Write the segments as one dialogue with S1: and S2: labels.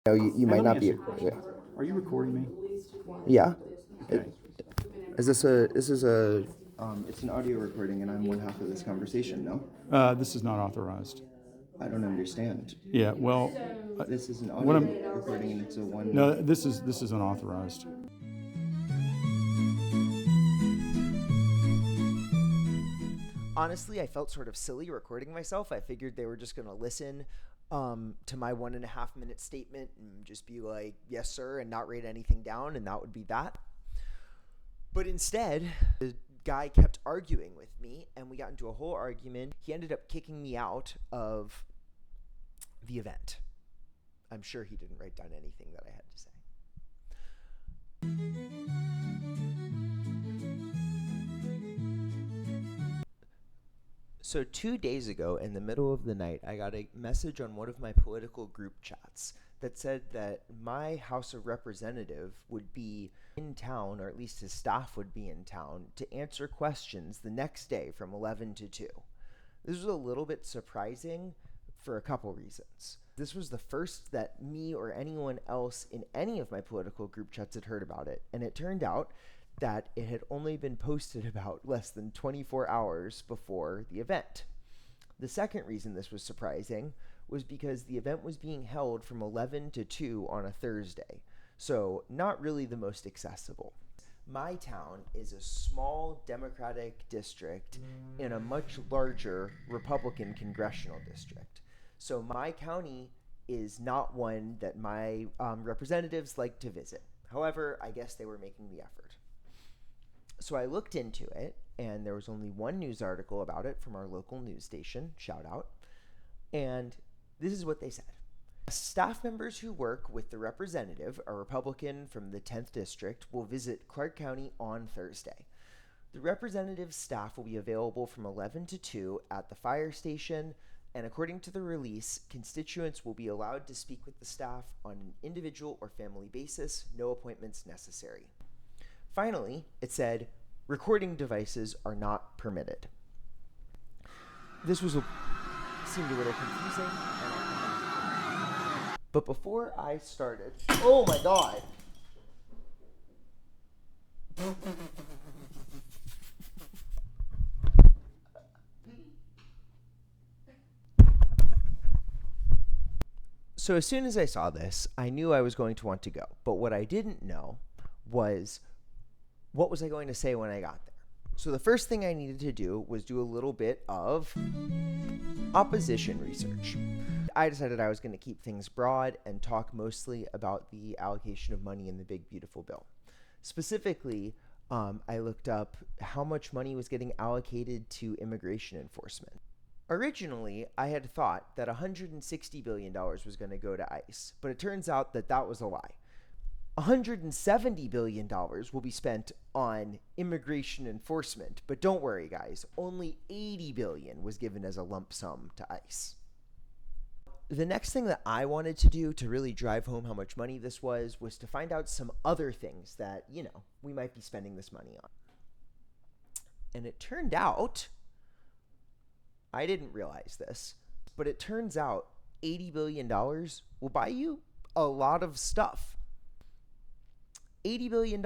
S1: No, you
S2: Hey,
S1: might
S2: let me
S1: not
S2: ask
S1: be.
S2: you a question. Are you recording me?
S1: Yeah.
S2: Okay.
S1: Is this a? This is a. It's an audio recording, and I'm one half of this conversation. No,
S2: This is not authorized.
S1: I don't understand.
S2: Yeah. Well,
S1: This is an
S2: what
S1: audio
S2: I'm
S1: recording, and it's a one.
S2: no. This is unauthorized.
S3: Honestly, I felt sort of silly recording myself. I figured they were just going to listen to my 1.5 minute statement and just be like, yes, sir, and not write anything down, and that would be that. But instead, the guy kept arguing with me, and we got into a whole argument. He ended up kicking me out of the event. I'm sure he didn't write down anything that I had to say. So 2 days ago, in the middle of the night, I got a message on one of my political group chats that said that my House of Representative would be in town, or at least his staff would be in town, to answer questions the next day from 11 to 2. This was a little bit surprising for a couple reasons. This was the first that me or anyone else in any of my political group chats had heard about it, and it turned out that it had only been posted about less than 24 hours before the event. The second reason this was surprising was because the event was being held from 11 to 2 on a Thursday, so not really the most accessible. My town is a small Democratic district in a much larger Republican congressional district. So my county is not one that my representatives like to visit. However, I guess they were making the effort. So I looked into it, and there was only one news article about it from our local news station, shout out, and this is what they said. Staff members who work with the representative, a Republican from the 10th District, will visit Clark County on Thursday. The representative's staff will be available from 11 to 2 at the fire station, and according to the release, constituents will be allowed to speak with the staff on an individual or family basis, no appointments necessary. Finally, it said, recording devices are not permitted. This seemed a little confusing, but before I started, oh my god! So as soon as I saw this, I knew I was going to want to go. But what I didn't know was what was I going to say when I got there. So the first thing I needed to do was do a little bit of opposition research. I decided I was going to keep things broad and talk mostly about the allocation of money in the Big Beautiful Bill. Specifically, I looked up how much money was getting allocated to immigration enforcement. Originally, I had thought that $160 billion was going to go to ICE, but it turns out that that was a lie. $170 billion will be spent on immigration enforcement, but don't worry, guys, only $80 billion was given as a lump sum to ICE. The next thing that I wanted to do to really drive home how much money this was to find out some other things that, we might be spending this money on. And it turned out, I didn't realize this, but it turns out $80 billion will buy you a lot of stuff. $80 billion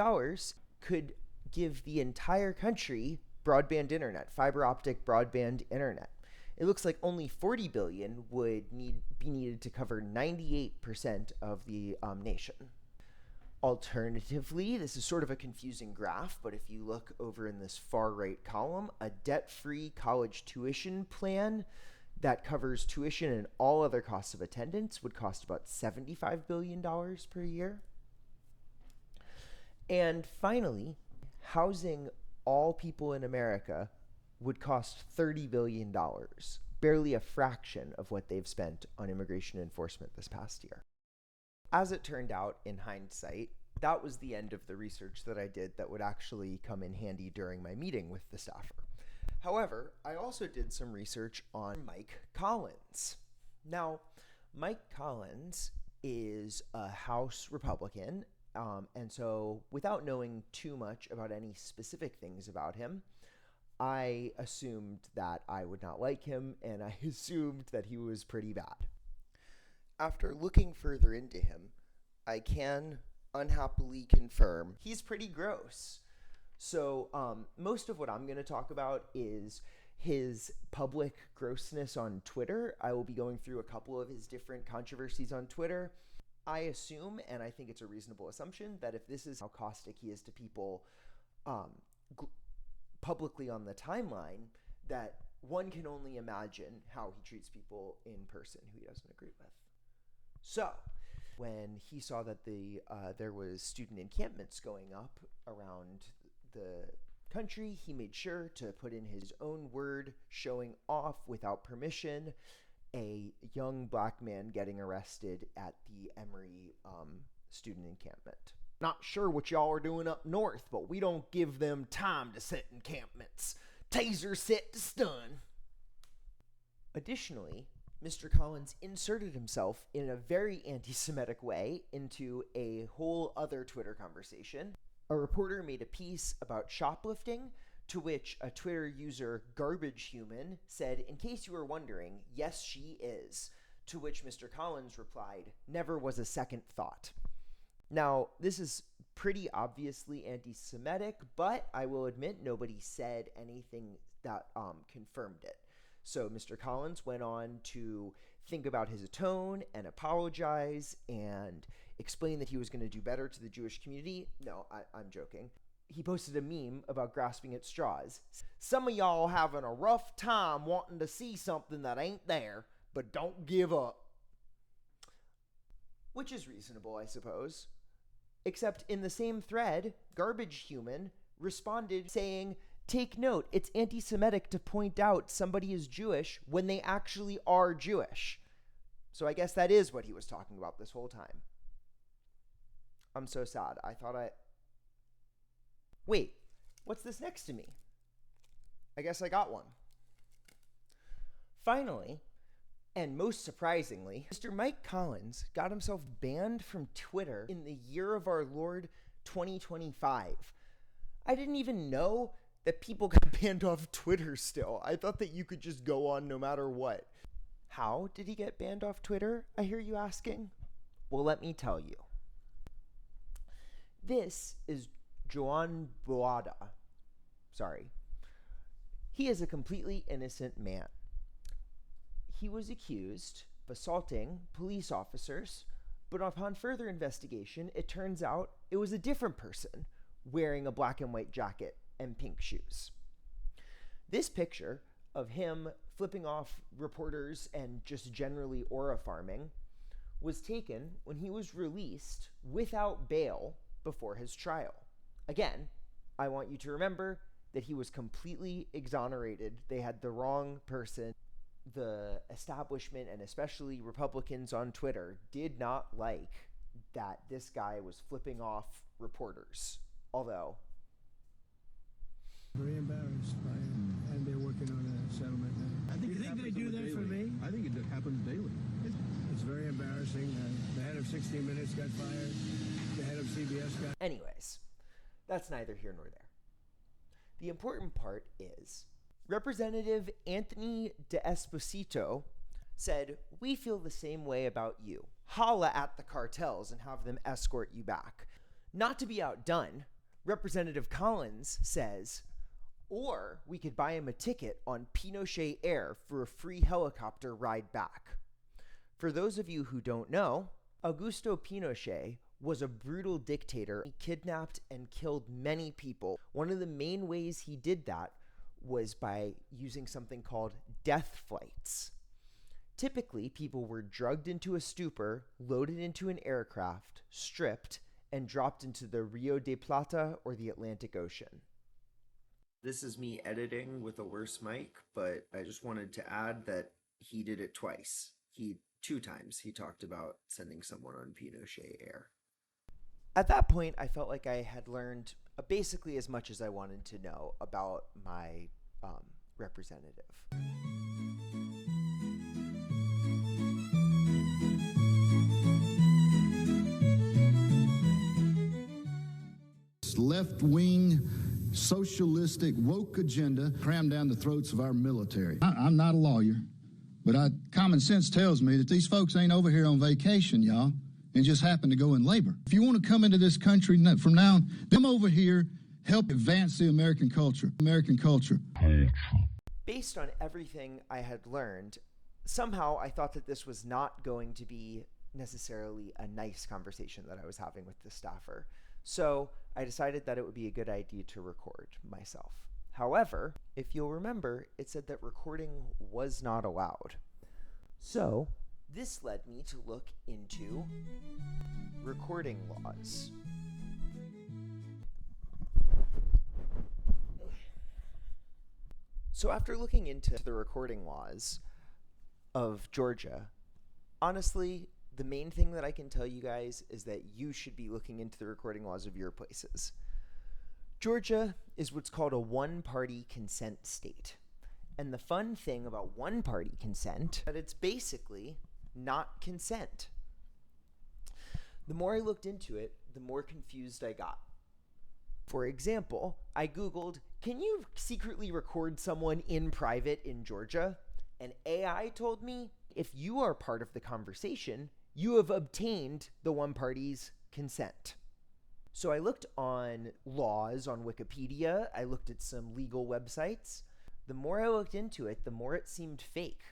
S3: could give the entire country broadband internet, fiber optic broadband internet. It looks like only $40 billion would be needed to cover 98% of the nation. Alternatively, this is sort of a confusing graph, but if you look over in this far right column, a debt-free college tuition plan that covers tuition and all other costs of attendance would cost about $75 billion per year. And finally, housing all people in America would cost $30 billion, barely a fraction of what they've spent on immigration enforcement this past year. As it turned out, in hindsight, that was the end of the research that I did that would actually come in handy during my meeting with the staffer. However, I also did some research on Mike Collins. Now, Mike Collins is a House Republican, and so without knowing too much about any specific things about him, I assumed that I would not like him, and I assumed that he was pretty bad. After looking further into him, I can unhappily confirm he's pretty gross. So most of what I'm going to talk about is his public grossness on Twitter. I will be going through a couple of his different controversies on Twitter. I assume, and I think it's a reasonable assumption, that if this is how caustic he is to people publicly on the timeline, that one can only imagine how he treats people in person who he doesn't agree with. So, when he saw that there was student encampments going up around the country, he made sure to put in his own word showing off without permission a young black man getting arrested at the Emory student encampment. Not sure what y'all are doing up north, but we don't give them time to set encampments. Taser set to stun. Additionally, Mr. Collins inserted himself in a very anti-Semitic way into a whole other Twitter conversation. A reporter made a piece about shoplifting, to which a Twitter user, Garbage Human, said, "In case you were wondering, yes, she is." To which Mr. Collins replied, "Never was a second thought." Now, this is pretty obviously anti-Semitic, but I will admit nobody said anything that confirmed it. So Mr. Collins went on to think about his tone and apologize and explain that he was going to do better to the Jewish community. No, I'm joking. He posted a meme about grasping at straws. "Some of y'all having a rough time wanting to see something that ain't there, but don't give up." Which is reasonable, I suppose. Except in the same thread, Garbage Human responded saying, "Take note, it's anti-Semitic to point out somebody is Jewish when they actually are Jewish." So I guess that is what he was talking about this whole time. I'm so sad. Wait, what's this next to me? I guess I got one. Finally, and most surprisingly, Mr. Mike Collins got himself banned from Twitter in the year of our Lord 2025. I didn't even know that people got banned off Twitter still. I thought that you could just go on no matter what. How did he get banned off Twitter, I hear you asking? Well, let me tell you. This is Joan Boada. Sorry. He is a completely innocent man. He was accused of assaulting police officers, but upon further investigation, it turns out it was a different person wearing a black and white jacket and pink shoes. This picture of him flipping off reporters and just generally aura farming was taken when he was released without bail before his trial. Again, I want you to remember that he was completely exonerated. They had the wrong person. The establishment, and especially Republicans on Twitter, did not like that this guy was flipping off reporters. Although,
S4: very embarrassed by it, and they're working on a settlement now. You think they do that for me?
S5: I think it happens daily.
S4: It's very embarrassing. The head of 60 Minutes got fired. The head of CBS got...
S3: Anyways, that's neither here nor there. The important part is Representative Anthony DeEsposito said, "We feel the same way about you. Holla at the cartels and have them escort you back." Not to be outdone, Representative Collins says, "Or we could buy him a ticket on Pinochet Air for a free helicopter ride back." For those of you who don't know, Augusto Pinochet was a brutal dictator. He kidnapped and killed many people. One of the main ways he did that was by using something called death flights. Typically, people were drugged into a stupor, loaded into an aircraft, stripped, and dropped into the Rio de Plata or the Atlantic Ocean.
S1: This is me editing with a worse mic, but I just wanted to add that he did it twice. Two times he talked about sending someone on Pinochet Air.
S3: At that point, I felt like I had learned basically as much as I wanted to know about my representative.
S5: Left-wing, socialistic, woke agenda crammed down the throats of our military. I'm not a lawyer, But common sense tells me that these folks ain't over here on vacation, y'all, and just happen to go in labor. If you want to come into this country from now on, come over here, help advance the American culture. American culture.
S3: Based on everything I had learned, somehow I thought that this was not going to be necessarily a nice conversation that I was having with the staffer. So I decided that it would be a good idea to record myself. However, if you'll remember, it said that recording was not allowed. So this led me to look into recording laws. So after looking into the recording laws of Georgia, honestly, the main thing that I can tell you guys is that you should be looking into the recording laws of your places. Georgia is what's called a one-party consent state. And the fun thing about one-party consent is that it's basically not consent. The more I looked into it, the more confused I got. For example, I Googled, can you secretly record someone in private in Georgia? And AI told me, if you are part of the conversation, you have obtained the one party's consent. So I looked on laws on Wikipedia. I looked at some legal websites. The more I looked into it, the more it seemed fake.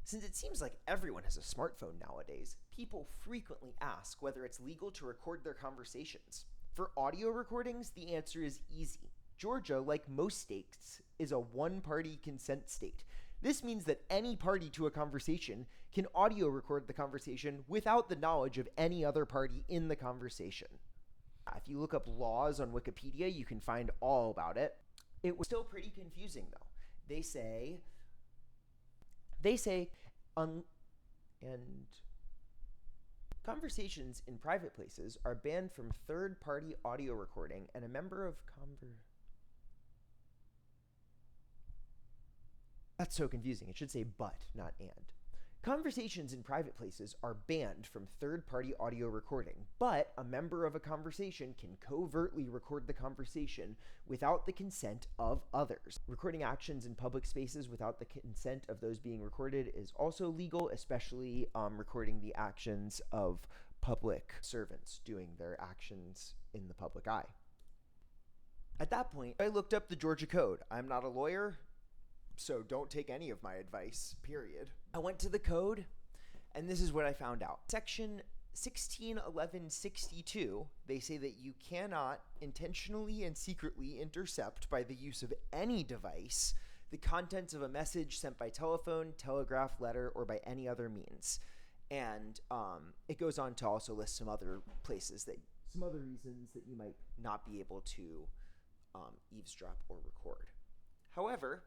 S3: Since it seems like everyone has a smartphone nowadays, people frequently ask whether it's legal to record their conversations. For audio recordings, the answer is easy. Georgia, like most states, is a one-party consent state. This means that any party to a conversation can audio record the conversation without the knowledge of any other party in the conversation. If you look up laws on Wikipedia, you can find all about it. It was still pretty confusing, though. They say, conversations in private places are banned from third-party audio recording, and a member of That's so confusing. It should say but, not and. Conversations in private places are banned from third-party audio recording, but a member of a conversation can covertly record the conversation without the consent of others. Recording actions in public spaces without the consent of those being recorded is also legal, especially recording the actions of public servants doing their actions in the public eye. At that point, I looked up the Georgia Code. I'm not a lawyer, so don't take any of my advice, period. I went to the code, and this is what I found out. Section 161162, they say that you cannot intentionally and secretly intercept by the use of any device the contents of a message sent by telephone, telegraph, letter, or by any other means. And it goes on to also list some other reasons that you might not be able to eavesdrop or record. However,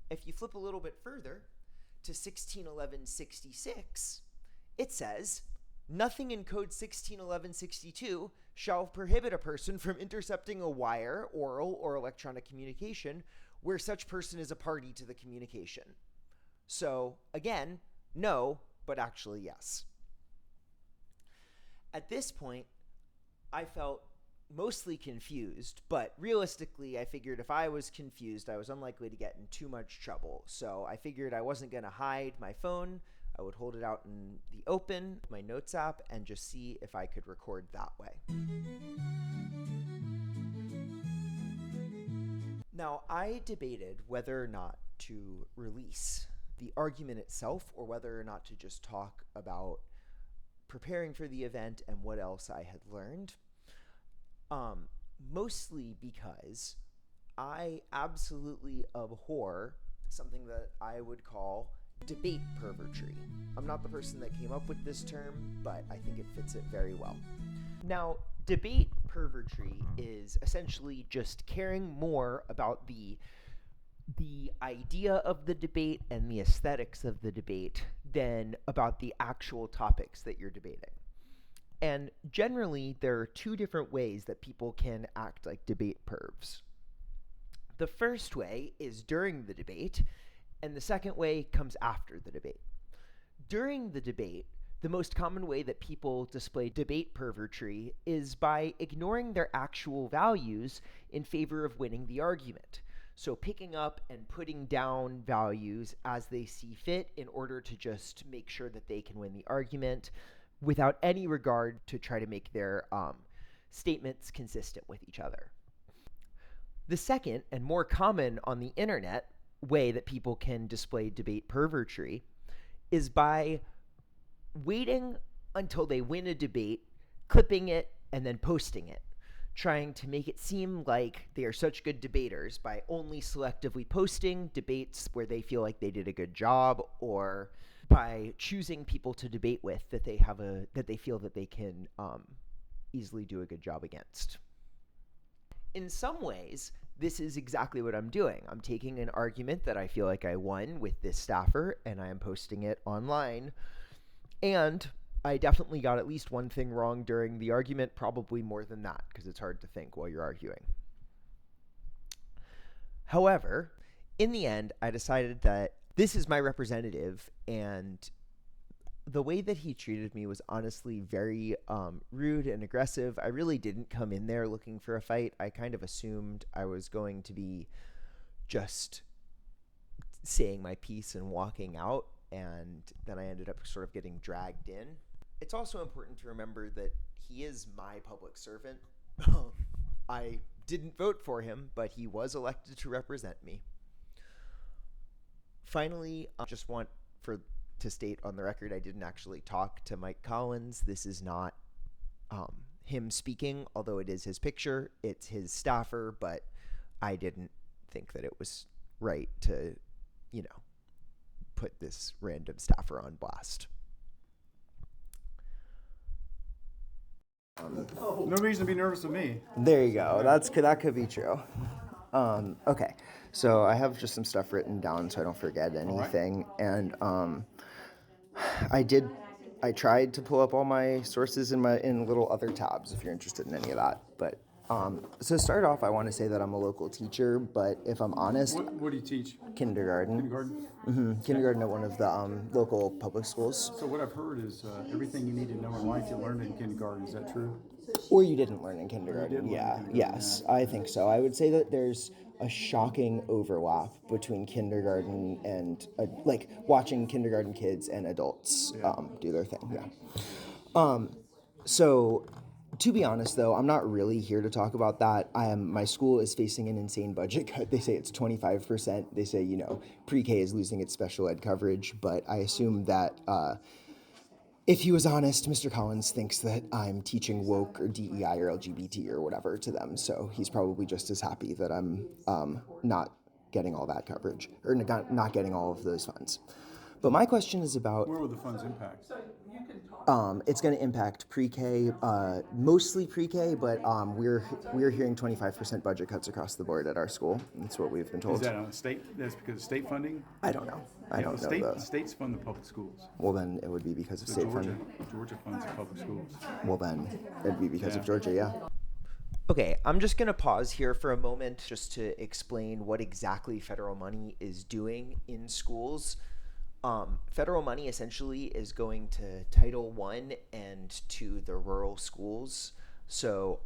S3: if you flip a little bit further to 161166, it says, nothing in code 161162 shall prohibit a person from intercepting a wire, oral, or electronic communication where such person is a party to the communication. So again, no, but actually yes. At this point, I felt mostly confused, but realistically, I figured if I was confused, I was unlikely to get in too much trouble. So I figured I wasn't going to hide my phone. I would hold it out in the open, my notes app, and just see if I could record that way. Now, I debated whether or not to release the argument itself or whether or not to just talk about preparing for the event and what else I had learned. Mostly because I absolutely abhor something that I would call debate pervertry. I'm not the person that came up with this term, but I think it fits it very well. Now, debate pervertry is essentially just caring more about the idea of the debate and the aesthetics of the debate than about the actual topics that you're debating. And generally, there are two different ways that people can act like debate pervs. The first way is during the debate, and the second way comes after the debate. During the debate, the most common way that people display debate pervertry is by ignoring their actual values in favor of winning the argument. So picking up and putting down values as they see fit in order to just make sure that they can win the argument without any regard to try to make their statements consistent with each other. The second, and more common on the internet, way that people can display debate pervertry is by waiting until they win a debate, clipping it, and then posting it, trying to make it seem like they are such good debaters by only selectively posting debates where they feel like they did a good job, or by choosing people to debate with that they feel that they can easily do a good job against. In some ways, this is exactly what I'm doing. I'm taking an argument that I feel like I won with this staffer, and I am posting it online. And I definitely got at least one thing wrong during the argument, probably more than that, because it's hard to think while you're arguing. However, in the end, I decided that this is my representative, and the way that he treated me was honestly very rude and aggressive. I really didn't come in there looking for a fight. I kind of assumed I was going to be just saying my piece and walking out, and then I ended up sort of getting dragged in. It's also important to remember that he is my public servant. I didn't vote for him, but he was elected to represent me. Finally, I just want to state on the record, I didn't actually talk to Mike Collins. This is not him speaking, although it is his picture. It's his staffer, but I didn't think that it was right to, put this random staffer on blast.
S2: No reason to be nervous of me.
S3: There you go. That could be true. Okay, so I have just some stuff written down so I don't forget anything. And I tried to pull up all my sources in little other tabs if you're interested in any of that. But so to start off, I want to say that I'm a local teacher, but if I'm honest,
S2: What do you teach?
S3: kindergarten.
S2: Kindergarten?
S3: Kindergarten at one of the local public schools.
S2: So what I've heard is everything you need to know in life you learned in kindergarten. Is that true?
S3: Or you didn't learn in kindergarten.
S2: didn't learn in
S3: Yeah,
S2: kindergarten,
S3: yes, I think so. I would say that there's a shocking overlap between kindergarten and like watching kindergarten kids and adults do their thing. Yeah. So to be honest, though, I'm not really here to talk about that. My school is facing an insane budget cut. They say it's 25%. They say, pre-K is losing its special ed coverage, but I assume that if he was honest, Mr. Collins thinks that I'm teaching woke or DEI or LGBT or whatever to them, so he's probably just as happy that I'm not getting all that coverage, or not getting all of those funds. But my question is about...
S2: Where will the funds impact?
S3: It's going to impact pre-K, mostly pre-K, but we're hearing 25% budget cuts across the board at our school. That's what we've been told.
S2: Is that on state? That's because of state funding?
S3: I don't know. I don't know.
S2: The states fund the public schools.
S3: Well, then it would be because of
S2: So
S3: state funding.
S2: Georgia funds the public schools.
S3: Well, then it'd be because of Georgia, yeah.
S6: Okay, I'm just going to pause here for a moment just to explain what exactly federal money is doing in schools. Federal money essentially is going to Title I and to the rural schools. So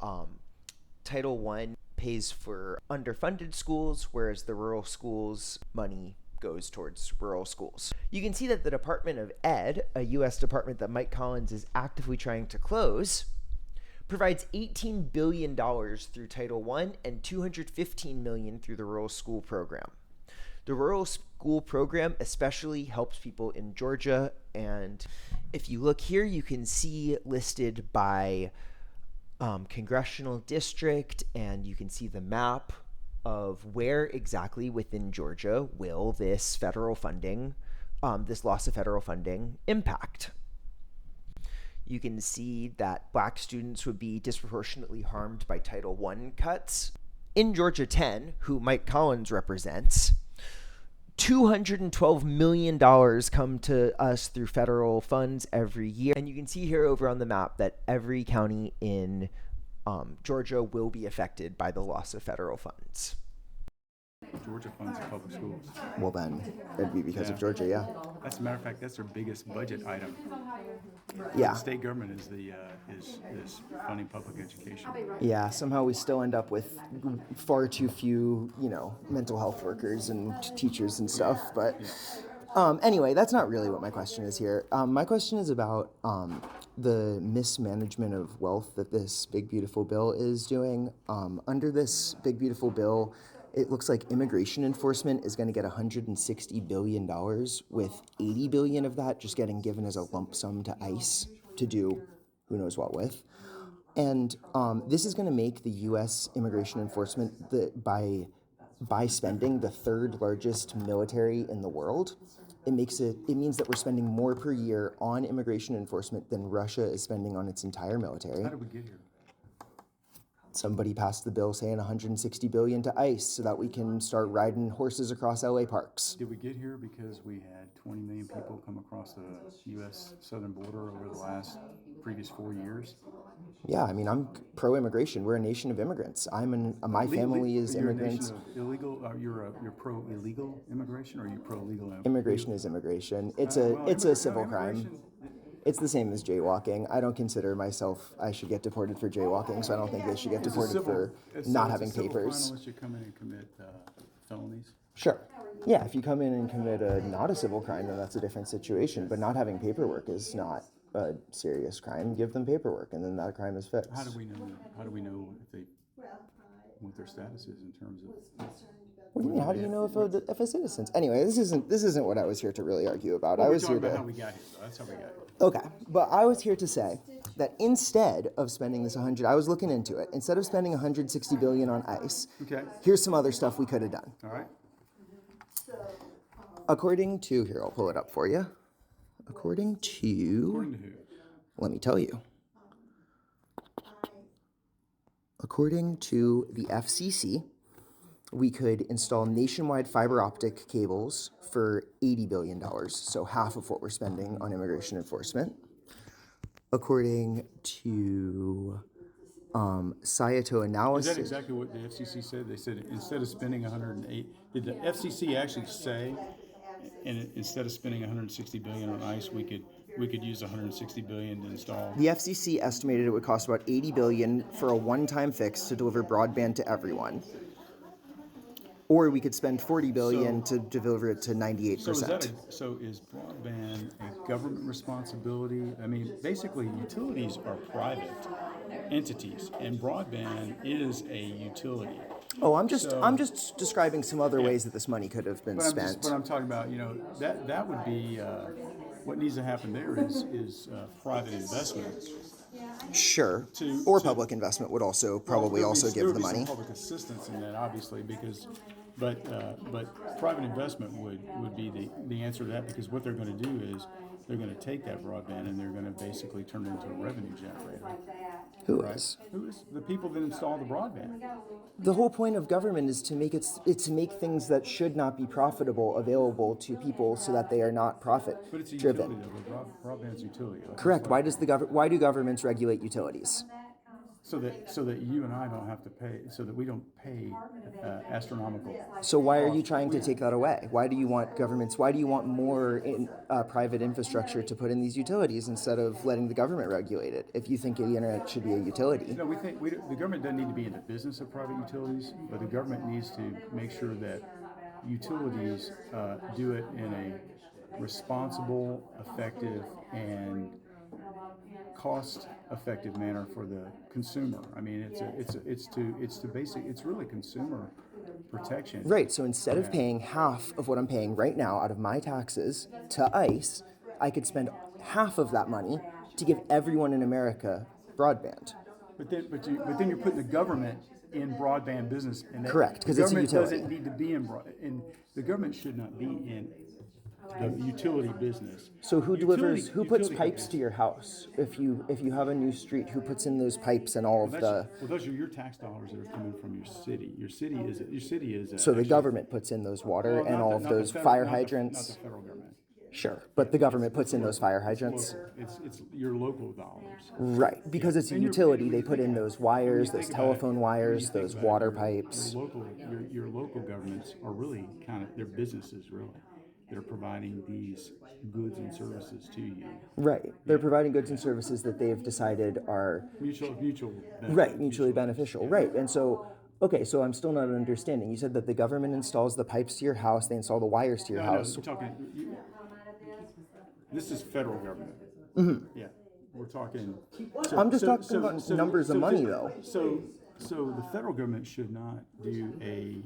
S6: Title I pays for underfunded schools, whereas the rural schools money goes towards rural schools. You can see that the Department of Ed, a U.S. department that Mike Collins is actively trying to close, provides $18 billion through Title I and $215 million through the rural school program. The rural school program especially helps people in Georgia, and if you look here, you can see listed by congressional district, and you can see the map of where exactly within Georgia will this federal funding, this loss of federal funding impact. You can see that black students would be disproportionately harmed by Title I cuts. In Georgia 10, who Mike Collins represents, $212 million come to us through federal funds every year. And you can see here over on the map that every county in Georgia will be affected by the loss of federal funds.
S2: Georgia funds the public schools.
S3: Well, then it'd be because of
S2: Yeah.
S3: Georgia, yeah.
S2: That's a matter of fact, that's their biggest budget item.
S3: Yeah.
S2: The state government is is funding public education.
S3: Yeah, somehow we still end up with far too few, mental health workers and teachers and stuff. But anyway, that's not really what my question is here. My question is about the mismanagement of wealth that this big, beautiful bill is doing. Under this big, beautiful bill, it looks like immigration enforcement is going to get $160 billion, with $80 billion of that just getting given as a lump sum to ICE to do who knows what with. And this is going to make the U.S. immigration enforcement by spending the third largest military in the world. It means that we're spending more per year on immigration enforcement than Russia is spending on its entire military.
S2: How did we get here?
S3: Somebody passed the bill saying $160 billion to ICE so that we can start riding horses across LA parks.
S2: Did we get here because we had 20 million people come across the U.S. southern border over the previous 4 years?
S3: Yeah, I mean, I'm pro-immigration. We're a nation of immigrants. My family is
S2: You're
S3: immigrants.
S2: a nation of illegal. You're pro-illegal immigration, or are you pro-legal?
S3: Immigration is immigration. It's a civil crime. It's the same as jaywalking. I don't consider myself, I should get deported for jaywalking, so I don't think they should get deported for not having papers.
S2: Unless you come in and commit felonies.
S3: Sure. Yeah, if you come in and commit not a civil crime, then that's a different situation. But not having paperwork is not a serious crime. Give them paperwork, and then that crime is fixed.
S2: How do we know what their status is in terms of?
S3: What do you mean? How do you know if a citizen's? Anyway, this isn't what I was here to really argue about.
S2: Well,
S3: I was here
S2: about
S3: to.
S2: how we got here. Though. That's how we got here.
S3: Okay, but I was here to say that instead of spending this 100, I was looking into it. Instead of spending 160 billion on ICE,
S2: Okay.
S3: here's some other stuff we could have done.
S2: All right.
S3: According to, here, I'll pull it up for you. According to
S2: According to who?
S3: let me tell you. According to the FCC, we could install nationwide fiber optic cables for $80 billion, so half of what we're spending on immigration enforcement. According to Saito
S2: Is
S3: analysis.
S2: that exactly what the FCC said? They said instead of spending 108, did the FCC actually say, instead of spending 160 billion on ICE, we could use 160 billion to install?
S3: The FCC estimated it would cost about $80 billion for a one-time fix to deliver broadband to everyone. Or we could spend $40 billion to deliver it to 98%.
S2: So is broadband a government responsibility? I mean, basically, utilities are private entities, and broadband is a utility.
S3: Oh, I'm just describing some other ways that this money could have been spent.
S2: But I'm talking about, that would be what needs to happen there is private investment.
S3: Sure. Or public investment would also probably also give the money.
S2: Public assistance in that, obviously, but private investment would be the answer to that, because what they're going to do is they're going to take that broadband and they're going to basically turn it into a revenue generator.
S3: Who is?
S2: Who is the people that install the broadband?
S3: The whole point of government is to make to make things that should not be profitable available to people so that they are not profit
S2: But it's a
S3: driven.
S2: utility, though. Broadband's a utility.
S3: Correct. Why do governments regulate utilities?
S2: So that you and I don't have to pay, so that we don't pay astronomical.
S3: So why are you trying to take that away? Why do you want more private infrastructure to put in these utilities instead of letting the government regulate it? If you think the internet should be a utility.
S2: No, we think the government doesn't need to be in the business of private utilities, but the government needs to make sure that utilities do it in a responsible, effective, and cost-effective manner for the consumer. I mean, it's really consumer protection.
S3: Right. So instead of paying half of what I'm paying right now out of my taxes to ICE, I could spend half of that money to give everyone in America broadband.
S2: But then you're putting the government in broadband business. And
S3: Correct, because it's a utility.
S2: The government doesn't need to be in the government should not be in the utility business.
S3: So who puts
S2: utility
S3: pipes to your house? If you have a new street, who puts in those pipes and all of the?
S2: Well, those are your tax dollars that are coming from your city. Your city is.
S3: So the government puts in those water and all of those fire hydrants.
S2: Not the federal government.
S6: Sure, but the government puts in those fire hydrants.
S2: It's your local dollars.
S6: Right, because it's a
S2: And
S6: utility, they put in those wires,
S2: when you
S6: those
S2: think about it-
S6: telephone
S2: when you
S6: wires,
S2: think
S6: those
S2: about it,
S6: water
S2: your
S6: pipes.
S2: Your local governments are really they're businesses, really. They're providing these goods and services to you.
S6: Right, they're providing goods and services that they've decided are
S2: Mutual
S6: right, mutually beneficial. Right, and so, okay, so I'm still not understanding. You said that the government installs the pipes to your house, they install the wires to your
S2: No,
S6: house.
S2: you're talking. This is federal government. Yeah, we're talking.
S6: I'm just talking about numbers of money, though.
S2: So the federal government should not do a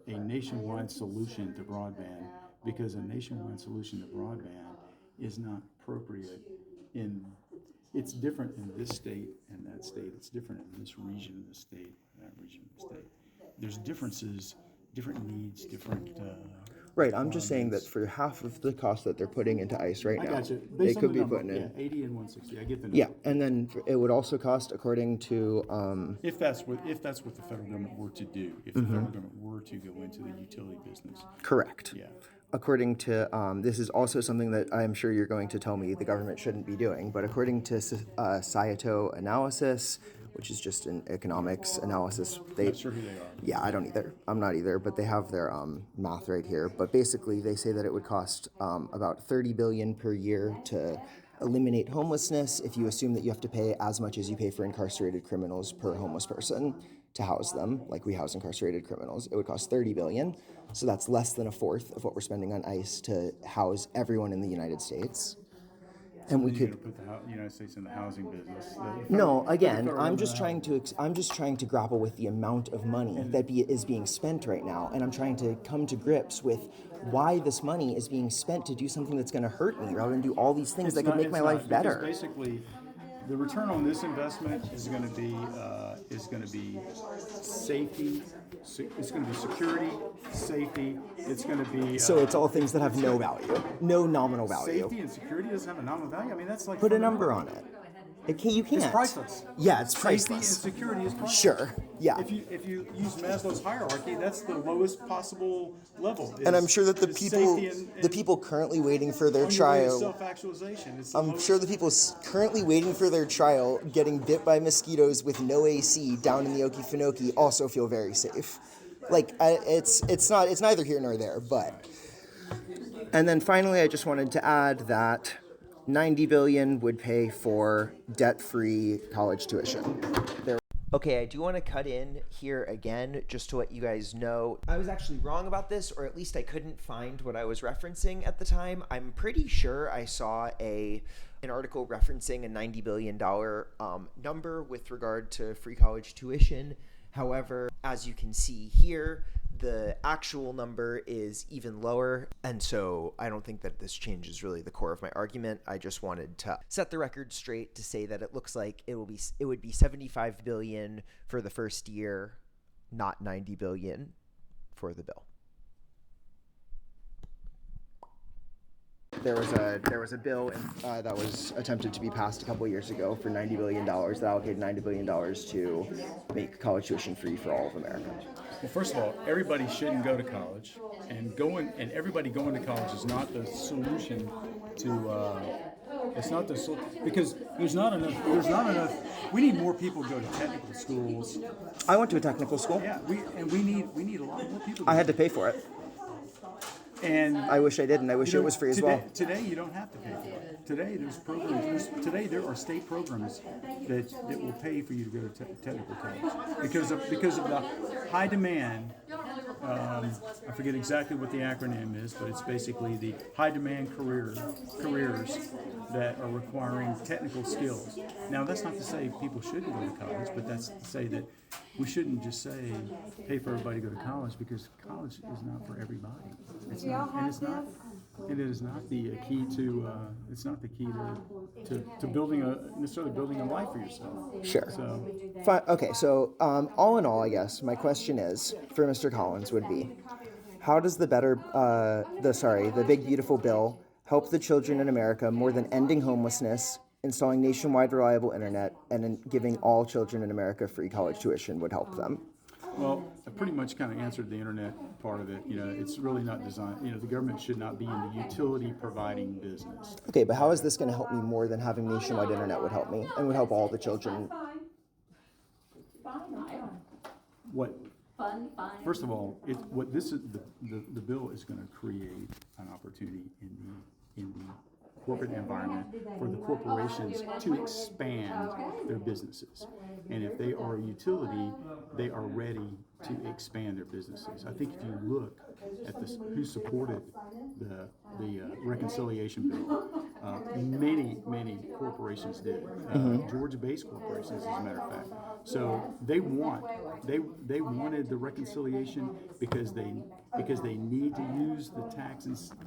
S2: nationwide solution to broadband, because a nationwide solution to broadband is not appropriate in. It's different in this state and that state. It's different in this region of the state, that region of the state. There's differences, different needs, different.
S6: Right, I'm just saying that for half of the cost that they're putting into ICE right
S2: I
S6: now,
S2: got you.
S6: they
S2: Based on
S6: could
S2: the
S6: be
S2: number,
S6: putting in.
S2: 80 and 160. I get the number.
S6: Yeah, and then it would also cost, according to,
S2: If that's what the federal government were to do, if the federal government were to go into the utility business,
S6: correct.
S2: yeah.
S6: According to, this is also something that I'm sure you're going to tell me the government shouldn't be doing, but according to Saito analysis, which is just an economics analysis, they,
S2: Not sure who they are.
S6: yeah, I don't either. I'm not either, but they have their math right here. But basically, they say that it would cost about $30 billion per year to eliminate homelessness if you assume that you have to pay as much as you pay for incarcerated criminals per homeless person to house them, like we house incarcerated criminals. It would cost $30 billion. So that's less than a fourth of what we're spending on ICE to house everyone in the United States. And we
S2: You're
S6: could
S2: going to put the United States in the housing business.
S6: no, again, I'm just trying to grapple with the amount of money that is being spent right now, and I'm trying to come to grips with why this money is being spent to do something that's going to hurt me rather than do all these things that could make my life better.
S2: Basically, the return on this investment is going to be safety. It's going to be security, safety. It's going to be
S6: So it's all things that have no value, no nominal value.
S2: safety and security doesn't have a nominal value. I mean, that's like
S6: Put a number on it. You can't.
S2: It's priceless.
S6: Yeah, it's
S2: Safety and
S6: priceless.
S2: security is priceless.
S6: Sure. Yeah.
S2: If you use Maslow's hierarchy, that's the lowest possible level.
S6: And I'm sure that the
S2: is
S6: people,
S2: safety and
S6: the people currently waiting for their
S2: on your way to
S6: trial.
S2: self-actualization. It's the
S6: I'm
S2: lowest.
S6: sure the people currently waiting for their trial, getting bit by mosquitoes with no AC down in the Okefenokee, also feel very safe. Like it's neither here nor there. But and then finally, I just wanted to add that $90 billion would pay for debt-free college tuition. Okay, I do want to cut in here again just to let you guys know I was actually wrong about this, or at least I couldn't find what I was referencing at the time. I'm pretty sure I saw an article referencing a $90 billion number with regard to free college tuition. However, as you can see here, the actual number is even lower, and so I don't think that this changes really the core of my argument. I just wanted to set the record straight to say that it looks like it would be $75 billion for the first year, not $90 billion for the bill. There was a bill that was attempted to be passed a couple of years ago for $90 billion that allocated $90 billion to make college tuition free for all of America.
S2: Well, first of all, everybody shouldn't go to college, and everybody going to college is not the solution to. It's not the because there's not enough. We need more people to go to technical schools.
S6: I went to a technical school.
S2: Yeah, we need a lot more people.
S6: I had to pay for it.
S2: And
S6: I wish I didn't. I wish it was free as well.
S2: Today you don't have to pay for it. Today there's programs. Today there are state programs that will pay for you to go to technical college because of the high demand. I forget exactly what the acronym is, but it's basically the high demand careers that are requiring technical skills. Now that's not to say people shouldn't go to college, but that's to say that we shouldn't just say pay for everybody to go to college, because college is not for everybody. It's not, and it is not the key to. It's not the key to building necessarily building a life for yourself.
S6: Sure.
S2: So,
S6: Okay, so all in all, I guess my question is for Mr. Collins would be, how does the big beautiful bill help the children in America more than ending homelessness, installing nationwide reliable internet, and giving all children in America free college tuition would help them?
S2: Well, I pretty much kind of answered the internet part of it. It's really not designed. The government should not be in the utility providing business.
S6: Okay, but how is this going to help me more than having nationwide internet would help me and would help all the children?
S2: What? First of all, what this is the bill is going to create an opportunity in the corporate environment for the corporations to expand their businesses. And if they are a utility, they are ready to expand their businesses. I think if you look at this, who supported the reconciliation bill, many corporations did. Georgia-based corporations, as a matter of fact. So they wanted the reconciliation because they need to use the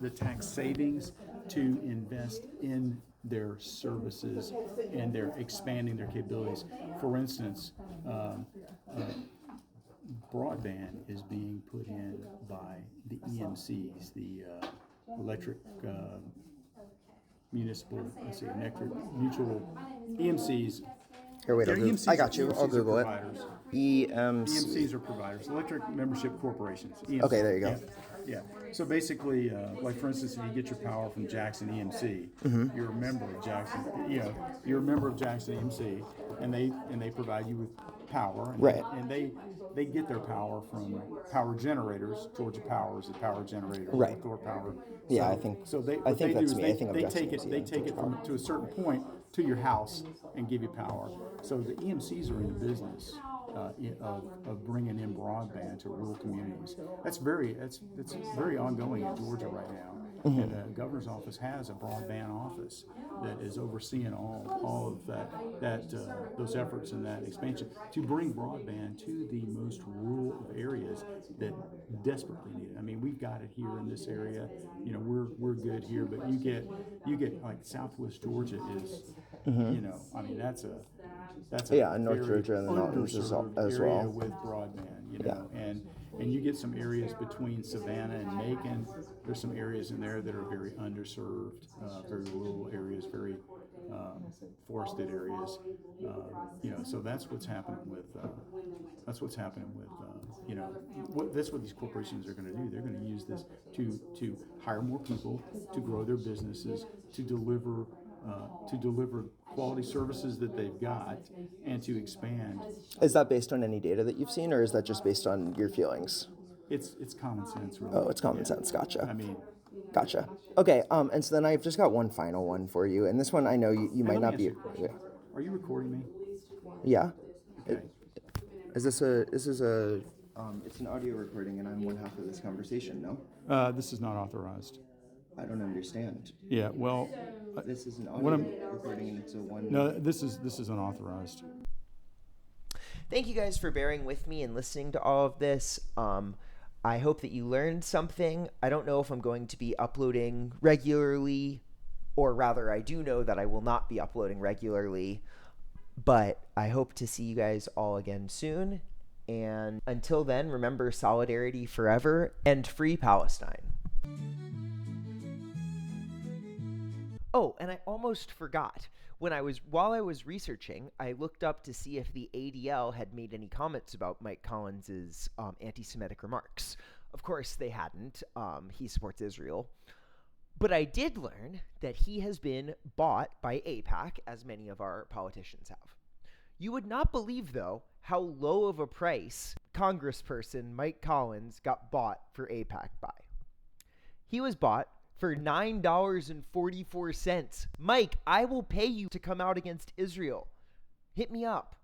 S2: tax savings to invest in their services, and they're expanding their capabilities. For instance, broadband is being put in by the EMCs, the electric municipal, electric mutual EMCs.
S6: Here, wait, I got you. I'll Google it.
S2: EMCs are providers, electric membership corporations. EMCs.
S6: Okay, there you go.
S2: Yeah. So basically, like for instance, if you get your power from Jackson EMC, you're a member of Jackson. You're a member of Jackson EMC, and they provide you with power. And
S6: Right.
S2: And they get their power from power generators. Georgia Power is a power generator.
S6: Right.
S2: Thor Power.
S6: Yeah, I think.
S2: So they.
S6: I think that's me. I think I'm
S2: they
S6: guessing
S2: take
S6: it's
S2: it. They
S6: you.
S2: take it from to a certain point to your house and give you power. So the EMCs are in the business of bringing in broadband to rural communities. It's very ongoing in Georgia right now. And the governor's office has a broadband office that is overseeing all of those efforts and that expansion to bring broadband to the most rural areas that desperately need it. I mean, we've got it here in this area. We're good here, but you get like Southwest Georgia is, I mean that's a
S6: in North Georgia and the mountains as
S2: area
S6: well.
S2: with broadband, and you get some areas between Savannah and Macon. There's some areas in there that are very underserved, very rural areas, very forested areas. So that's what's happening with. That's what these corporations are going to do. They're going to use this to hire more people, to grow their businesses, to deliver quality services that they've got, and to expand.
S6: Is that based on any data that you've seen, or is that just based on your feelings?
S2: It's common sense, really.
S6: Oh, it's common sense. Gotcha.
S2: I mean,
S6: Gotcha. Okay. And so then I've just got one final one for you, and this one I know you might not be.
S2: Are you recording me?
S6: Yeah.
S2: Okay.
S6: Is this a? It's an audio recording, and I'm one half of this conversation. No.
S2: This is not authorized.
S6: I don't understand.
S2: Yeah. Well.
S6: This is an audio recording, and it's a one.
S2: No, this is unauthorized.
S3: Thank you guys for bearing with me and listening to all of this. I hope that you learned something. I don't know if I'm going to be uploading regularly, or rather, I do know that I will not be uploading regularly, but I hope to see you guys all again soon. And until then, remember solidarity forever and free Palestine. Oh, and I almost forgot. While I was researching, I looked up to see if the ADL had made any comments about Mike Collins's anti-Semitic remarks. Of course, they hadn't. He supports Israel. But I did learn that he has been bought by AIPAC, as many of our politicians have. You would not believe, though, how low of a price congressperson Mike Collins got bought for AIPAC by. He was bought for $9.44. Mike, I will pay you to come out against Israel. Hit me up.